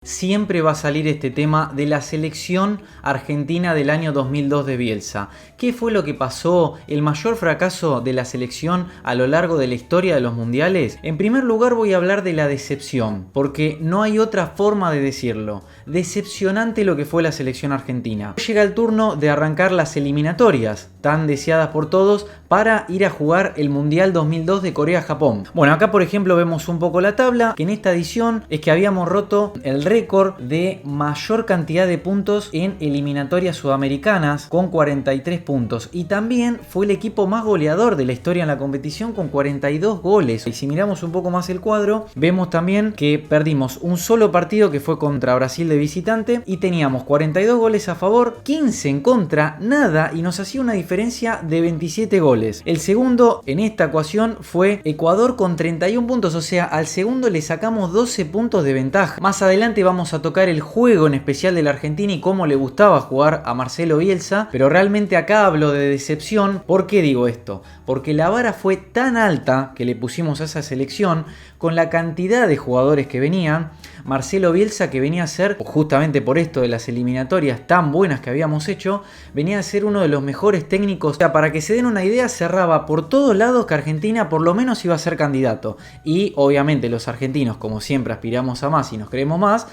Siempre va a salir este tema de la selección argentina del año 2002 de Bielsa. ¿Qué fue lo que pasó? ¿El mayor fracaso de la selección a lo largo de la historia de los mundiales? En primer lugar voy a hablar de la decepción, porque no hay otra forma de decirlo. Decepcionante lo que fue la selección argentina. Llega el turno de arrancar las eliminatorias, tan deseadas por todos, para ir a jugar el Mundial 2002 de Corea-Japón. Bueno, acá por ejemplo vemos un poco la tabla, que en esta edición es que habíamos roto el récord de mayor cantidad de puntos en eliminatorias sudamericanas con 43 puntos, y también fue el equipo más goleador de la historia en la competición con 42 goles. Y si miramos un poco más el cuadro, vemos también que perdimos un solo partido, que fue contra Brasil de visitante, y teníamos 42 goles a favor, 15 en contra, nada, y nos hacía una diferencia de 27 goles. El segundo en esta ecuación fue Ecuador con 31 puntos, o sea, al segundo le sacamos 12 puntos de ventaja. Más adelante vamos a tocar el juego en especial de la Argentina y cómo le gustaba jugar a Marcelo Bielsa, pero realmente acá hablo de decepción. ¿Por qué digo esto? Porque la vara fue tan alta que le pusimos a esa selección, con la cantidad de jugadores que venían. Marcelo Bielsa, que venía a ser, justamente por esto de las eliminatorias tan buenas que habíamos hecho, venía a ser uno de los mejores técnicos. O sea, para que se den una idea, cerraba por todos lados que Argentina por lo menos iba a ser candidato. Y obviamente los argentinos, como siempre, aspiramos a más y nos creemos más,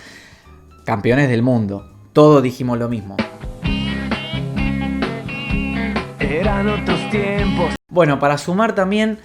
campeones del mundo. Todos dijimos lo mismo. Eran otros tiempos. Bueno, para sumar también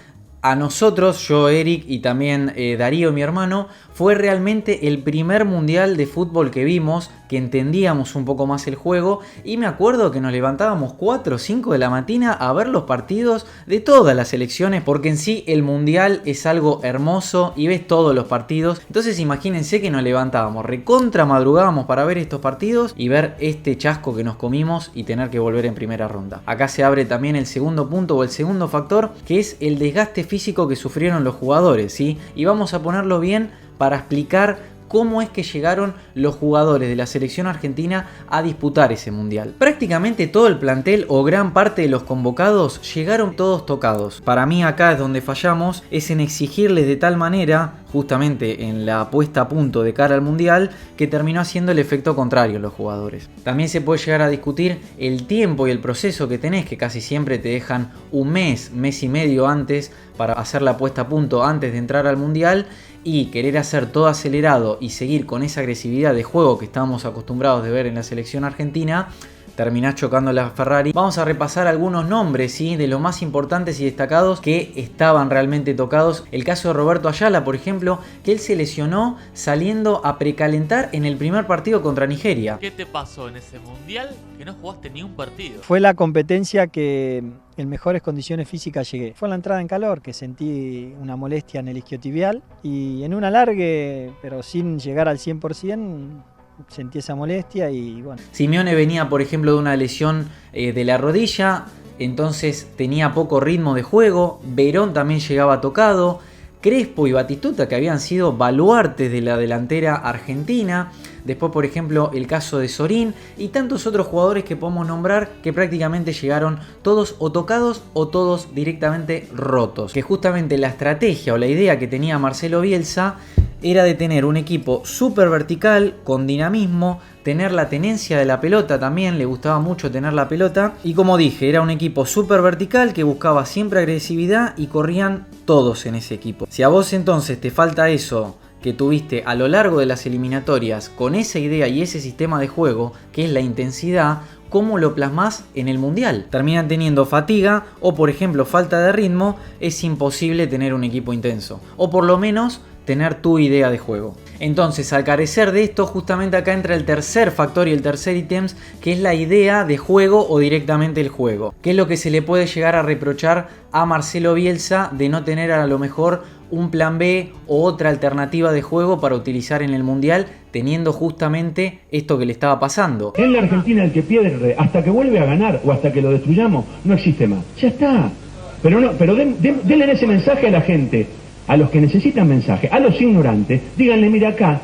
a nosotros, yo, Eric y también Darío, mi hermano, fue realmente el primer mundial de fútbol que vimos, que entendíamos un poco más el juego, y me acuerdo que nos levantábamos 4 o 5 de la mañana a ver los partidos de todas las selecciones, porque en sí el mundial es algo hermoso y ves todos los partidos. Entonces imagínense que nos levantábamos recontra madrugábamos para ver estos partidos y ver este chasco que nos comimos y tener que volver en primera ronda. Acá se abre también el segundo punto o el segundo factor, que es el desgaste físico que sufrieron los jugadores, ¿sí? Y vamos a ponerlo bien para explicar cómo es que llegaron los jugadores de la selección argentina a disputar ese mundial. Prácticamente todo el plantel o gran parte de los convocados llegaron todos tocados. Para mí acá es donde fallamos, es en exigirles de tal manera, justamente en la puesta a punto de cara al mundial, que terminó haciendo el efecto contrario en los jugadores. También se puede llegar a discutir el tiempo y el proceso que tenés, que casi siempre te dejan un mes, mes y medio antes para hacer la puesta a punto antes de entrar al mundial, y querer hacer todo acelerado y seguir con esa agresividad de juego que estábamos acostumbrados de ver en la selección argentina, terminás chocando la Ferrari. Vamos a repasar algunos nombres, ¿sí?, de los más importantes y destacados que estaban realmente tocados. El caso de Roberto Ayala, por ejemplo, que él se lesionó saliendo a precalentar en el primer partido contra Nigeria. ¿Qué te pasó en ese mundial que no jugaste ni un partido? Fue la competencia que en mejores condiciones físicas llegué. Fue en la entrada en calor que sentí una molestia en el isquiotibial, y en un alargue, pero sin llegar al 100%, sentí esa molestia y bueno. Simeone venía, por ejemplo, de una lesión de la rodilla, entonces tenía poco ritmo de juego. Verón también llegaba tocado. Crespo y Batistuta, que habían sido baluartes de la delantera argentina. Después, por ejemplo, el caso de Sorín y tantos otros jugadores que podemos nombrar, que prácticamente llegaron todos o tocados o todos directamente rotos. Que justamente la estrategia o la idea que tenía Marcelo Bielsa era de tener un equipo súper vertical, con dinamismo, tener la tenencia de la pelota también, le gustaba mucho tener la pelota. Y como dije, era un equipo súper vertical que buscaba siempre agresividad y corrían todos en ese equipo. Si a vos entonces te falta eso que tuviste a lo largo de las eliminatorias, con esa idea y ese sistema de juego, que es la intensidad, ¿cómo lo plasmás en el mundial? Terminan teniendo fatiga o, por ejemplo, falta de ritmo. Es imposible tener un equipo intenso, o por lo menos tener tu idea de juego. Entonces, al carecer de esto, justamente acá entra el tercer factor y el tercer ítem, que es la idea de juego o directamente el juego. ¿Qué es lo que se le puede llegar a reprochar a Marcelo Bielsa de no tener a lo mejor un plan B o otra alternativa de juego para utilizar en el mundial, teniendo justamente esto que le estaba pasando? En la Argentina el que pierde hasta que vuelve a ganar o hasta que lo destruyamos no existe más. Ya está. Pero no, pero denle ese mensaje a la gente, a los que necesitan mensaje, a los ignorantes, díganle, mira acá,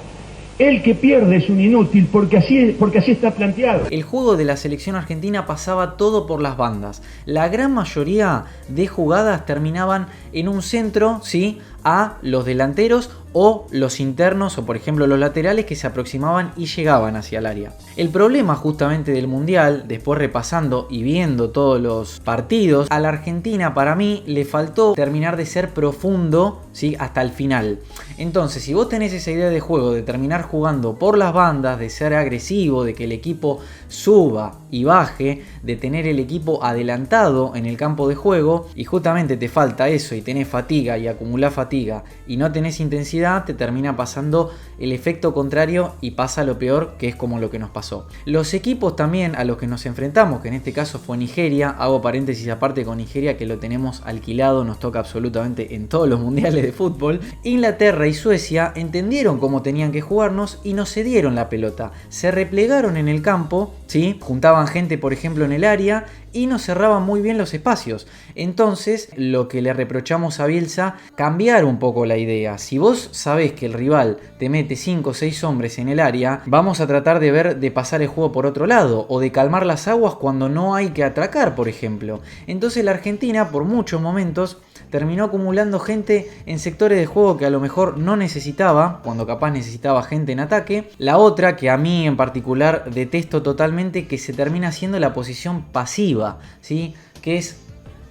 el que pierde es un inútil porque así está planteado. El juego de la selección argentina pasaba todo por las bandas. La gran mayoría de jugadas terminaban en un centro, ¿sí?, a los delanteros o los internos o por ejemplo los laterales que se aproximaban y llegaban hacia el área. El problema justamente del Mundial, después repasando y viendo todos los partidos, a la Argentina para mí le faltó terminar de ser profundo, ¿sí?, hasta el final. Entonces, si vos tenés esa idea de juego de terminar jugando por las bandas, de ser agresivo, de que el equipo suba y baje, de tener el equipo adelantado en el campo de juego, y justamente te falta eso y tenés fatiga y acumulás fatiga y no tenés intensidad, te termina pasando el efecto contrario y pasa lo peor, que es como lo que nos pasó. Los equipos también a los que nos enfrentamos, que en este caso fue Nigeria, hago paréntesis aparte con Nigeria que lo tenemos alquilado, nos toca absolutamente en todos los mundiales de fútbol. Inglaterra y Suecia entendieron cómo tenían que jugarnos y nos cedieron la pelota, se replegaron en el campo, ¿sí?, juntaban gente por ejemplo en el área y nos cerraban muy bien los espacios. Entonces, lo que le reprochamos a Bielsa, cambiar un poco la idea. Si vos sabés que el rival te mete 5 o 6 hombres en el área, vamos a tratar de pasar el juego por otro lado o de calmar las aguas cuando no hay que atracar, por ejemplo. Entonces la Argentina, por muchos momentos, terminó acumulando gente en sectores de juego que a lo mejor no necesitaba, cuando capaz necesitaba gente en ataque. La otra, que a mí en particular detesto totalmente, que se termina siendo la posición pasiva, ¿sí?, que es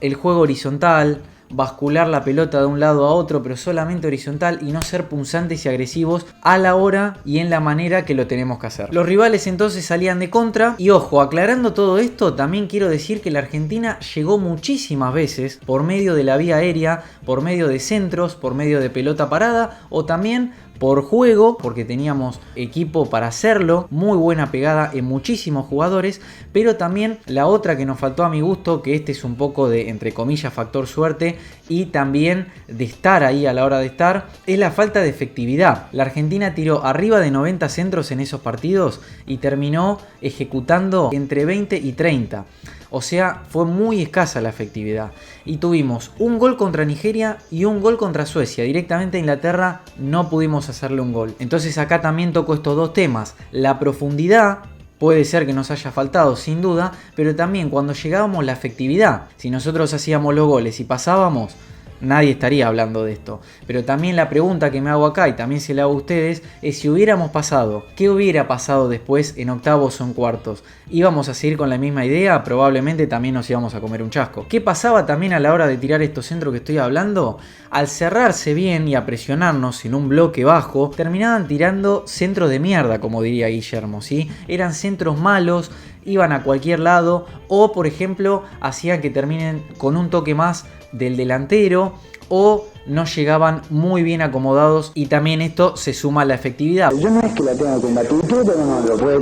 el juego horizontal, bascular la pelota de un lado a otro, pero solamente horizontal, y no ser punzantes y agresivos a la hora y en la manera que lo tenemos que hacer. Los rivales entonces salían de contra, y ojo, aclarando todo esto, también quiero decir que la Argentina llegó muchísimas veces por medio de la vía aérea, por medio de centros, por medio de pelota parada o también por juego, porque teníamos equipo para hacerlo, muy buena pegada en muchísimos jugadores, pero también la otra que nos faltó a mi gusto, que este es un poco de, entre comillas, factor suerte y también de estar ahí a la hora de estar, es la falta de efectividad. La Argentina tiró arriba de 90 centros en esos partidos y terminó ejecutando entre 20 y 30. O sea, fue muy escasa la efectividad. Y tuvimos un gol contra Nigeria y un gol contra Suecia. Directamente a Inglaterra no pudimos hacerle un gol. Entonces acá también toco estos dos temas. La profundidad puede ser que nos haya faltado, sin duda, pero también cuando llegábamos la efectividad. Si nosotros hacíamos los goles y pasábamos, nadie estaría hablando de esto. Pero también la pregunta que me hago acá, y también se la hago a ustedes, es si hubiéramos pasado, ¿qué hubiera pasado después en octavos o en cuartos? ¿Íbamos a seguir con la misma idea? Probablemente también nos íbamos a comer un chasco. ¿Qué pasaba también a la hora de tirar estos centros que estoy hablando? Al cerrarse bien y a presionarnos en un bloque bajo, terminaban tirando centros de mierda, como diría Guillermo, ¿sí? Eran centros malos, iban a cualquier lado, o por ejemplo hacían que terminen con un toque más del delantero, o no llegaban muy bien acomodados, y también esto se suma a la efectividad. Yo no es que la tenga con Batistuta, no, lo puede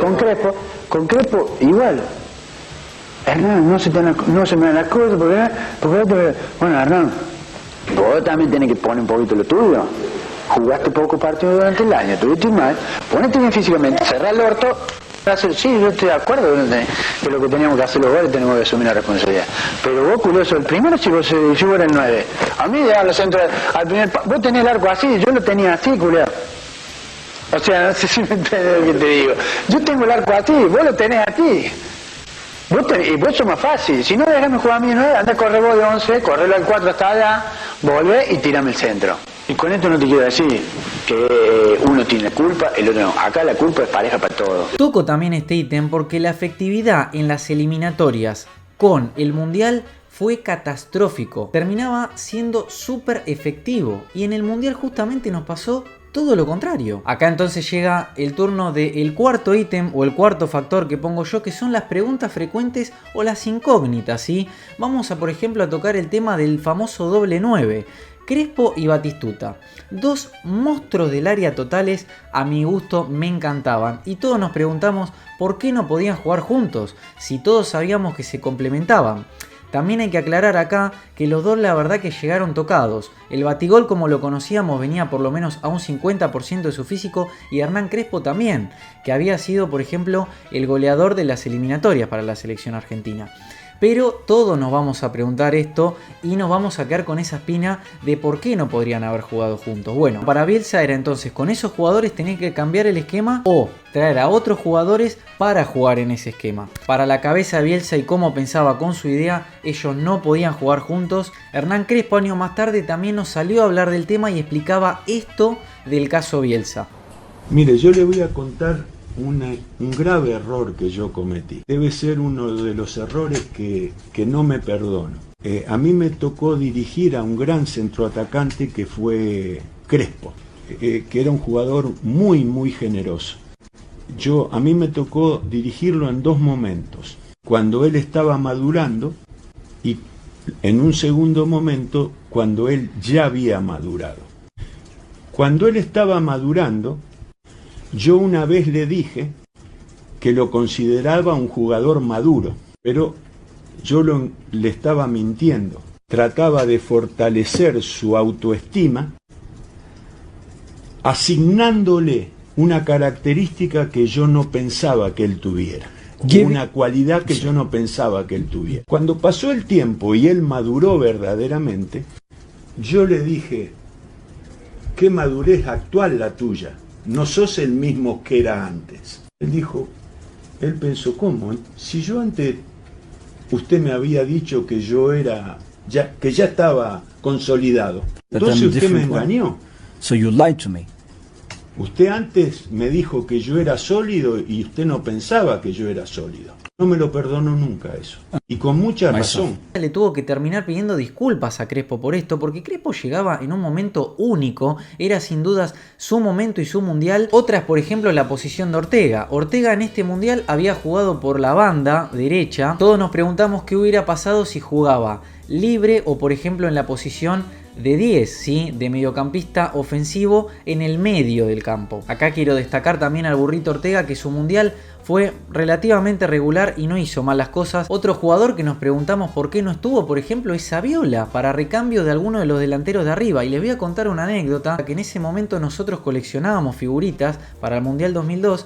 con Crespo igual. Hernán, no se me dan las cosas, porque bueno, Hernán, vos también tenés que poner un poquito lo tuyo. Jugaste poco partido durante el año, tuviste mal, ponete bien físicamente, cerrá el orto. Sí, yo estoy de acuerdo de lo que teníamos que hacer los goles, tenemos que asumir la responsabilidad. Pero vos, curioso, el primero si vos era el 9. A mí de los centros, al primer, vos tenés el arco así, yo lo tenía así, culiao. O sea, no sé si me entiendes lo que te digo. Yo tengo el arco así, vos lo tenés así. Y vos sos más fácil. Si no, déjame jugar a mí 9, anda a correr vos de 11, correlo al 4 hasta allá, volvé y tirame el centro. Y con esto no te quiero decir que uno tiene culpa, el otro no. Acá la culpa es pareja para todos. Toco también este ítem porque la efectividad en las eliminatorias con el Mundial fue catastrófico. Terminaba siendo súper efectivo. Y en el Mundial justamente nos pasó todo lo contrario. Acá entonces llega el turno del cuarto ítem o el cuarto factor que pongo yo, que son las preguntas frecuentes o las incógnitas, ¿sí? Vamos a, por ejemplo, a tocar el tema del famoso doble 9. Crespo y Batistuta, dos monstruos del área totales, a mi gusto me encantaban, y todos nos preguntamos por qué no podían jugar juntos, si todos sabíamos que se complementaban. También hay que aclarar acá que los dos la verdad que llegaron tocados. El Batigol, como lo conocíamos, venía por lo menos a un 50% de su físico, y Hernán Crespo también, que había sido por ejemplo el goleador de las eliminatorias para la selección argentina. Pero todos nos vamos a preguntar esto y nos vamos a quedar con esa espina de por qué no podrían haber jugado juntos. Bueno, para Bielsa era entonces con esos jugadores tener que cambiar el esquema o traer a otros jugadores para jugar en ese esquema. Para la cabeza de Bielsa y cómo pensaba con su idea, ellos no podían jugar juntos. Hernán Crespo años más tarde también nos salió a hablar del tema y explicaba esto del caso Bielsa. Mire, yo le voy a contar un grave error que yo cometí. Debe ser uno de los errores que no me perdono. A mí me tocó dirigir a un gran centroatacante que fue Crespo, que era un jugador muy generoso. A mí me tocó dirigirlo en dos momentos. Cuando él estaba madurando y en un segundo momento cuando él ya había madurado. Cuando él estaba madurando, yo una vez le dije que lo consideraba un jugador maduro, pero yo le estaba mintiendo. Trataba de fortalecer su autoestima asignándole una característica que yo no pensaba que él tuviera. Una cualidad que yo no pensaba que él tuviera. Cuando pasó el tiempo y él maduró verdaderamente, yo le dije, qué madurez actual la tuya. No sos el mismo que era antes. Él pensó, ¿cómo? Si yo antes, usted me había dicho que yo era, que ya estaba consolidado. Entonces usted me engañó. So you lied to me. Usted antes me dijo que yo era sólido y usted no pensaba que yo era sólido. No me lo perdono nunca eso. Y con mucha razón. Le tuvo que terminar pidiendo disculpas a Crespo por esto, porque Crespo llegaba en un momento único, era sin dudas su momento y su mundial. Otra es, por ejemplo, la posición de Ortega. Ortega en este mundial había jugado por la banda derecha. Todos nos preguntamos qué hubiera pasado si jugaba libre o, por ejemplo, en la posición de 10, ¿sí? De mediocampista ofensivo en el medio del campo. Acá quiero destacar también al Burrito Ortega, que su mundial fue relativamente regular y no hizo malas cosas. Otro jugador que nos preguntamos por qué no estuvo, por ejemplo, es Saviola, para recambio de alguno de los delanteros de arriba. Y les voy a contar una anécdota, que en ese momento nosotros coleccionábamos figuritas para el Mundial 2002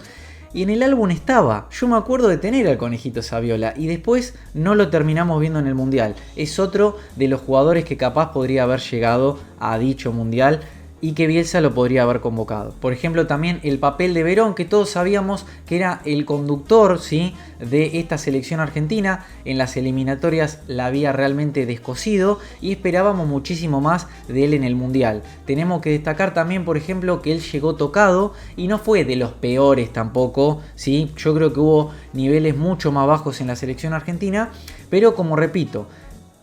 y en el álbum estaba. Yo me acuerdo de tener al conejito Saviola y después no lo terminamos viendo en el Mundial. Es otro de los jugadores que capaz podría haber llegado a dicho Mundial y que Bielsa lo podría haber convocado. Por ejemplo, también el papel de Verón, que todos sabíamos que era el conductor, ¿sí?, de esta selección argentina. En las eliminatorias la había realmente descosido y esperábamos muchísimo más de él en el Mundial. Tenemos que destacar también, por ejemplo, que él llegó tocado y no fue de los peores tampoco, ¿sí? Yo creo que hubo niveles mucho más bajos en la selección argentina, pero como repito,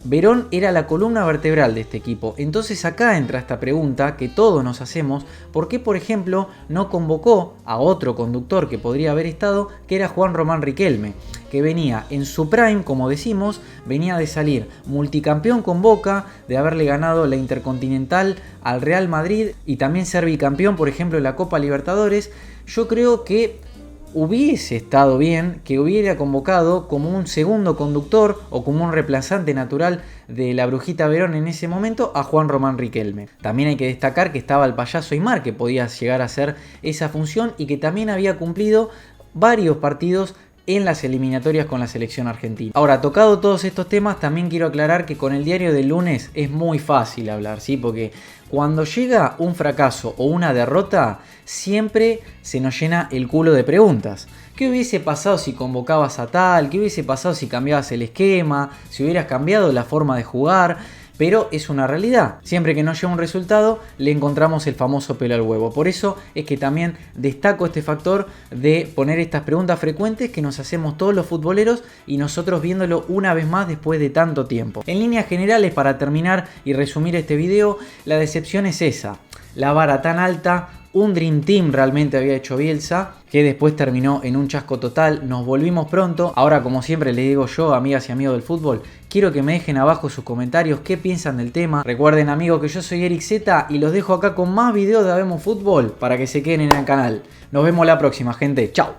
Verón era la columna vertebral de este equipo. Entonces acá entra esta pregunta que todos nos hacemos: ¿por qué, por ejemplo, no convocó a otro conductor que podría haber estado, que era Juan Román Riquelme, que venía en su prime, como decimos, venía de salir multicampeón con Boca, de haberle ganado la Intercontinental al Real Madrid y también ser bicampeón, por ejemplo, en la Copa Libertadores? Yo creo que hubiese estado bien que hubiera convocado como un segundo conductor o como un reemplazante natural de la Brujita Verón en ese momento a Juan Román Riquelme. También hay que destacar que estaba el Payaso Aimar, que podía llegar a hacer esa función y que también había cumplido varios partidos en las eliminatorias con la selección argentina. Ahora, tocado todos estos temas, también quiero aclarar que con el diario del lunes es muy fácil hablar, ¿sí? Porque cuando llega un fracaso o una derrota, siempre se nos llena el culo de preguntas. ¿Qué hubiese pasado si convocabas a tal? ¿Qué hubiese pasado si cambiabas el esquema? ¿Si hubieras cambiado la forma de jugar? Pero es una realidad. Siempre que no llega un resultado, le encontramos el famoso pelo al huevo. Por eso es que también destaco este factor de poner estas preguntas frecuentes que nos hacemos todos los futboleros y nosotros viéndolo una vez más después de tanto tiempo. En líneas generales, para terminar y resumir este video, la decepción es esa: la vara tan alta. Un Dream Team realmente había hecho Bielsa, que después terminó en un chasco total. Nos volvimos pronto. Ahora, como siempre les digo yo, amigas y amigos del fútbol, quiero que me dejen abajo sus comentarios qué piensan del tema. Recuerden, amigos, que yo soy Eric Z y los dejo acá con más videos de Habemos Fútbol para que se queden en el canal. Nos vemos la próxima, gente. Chao.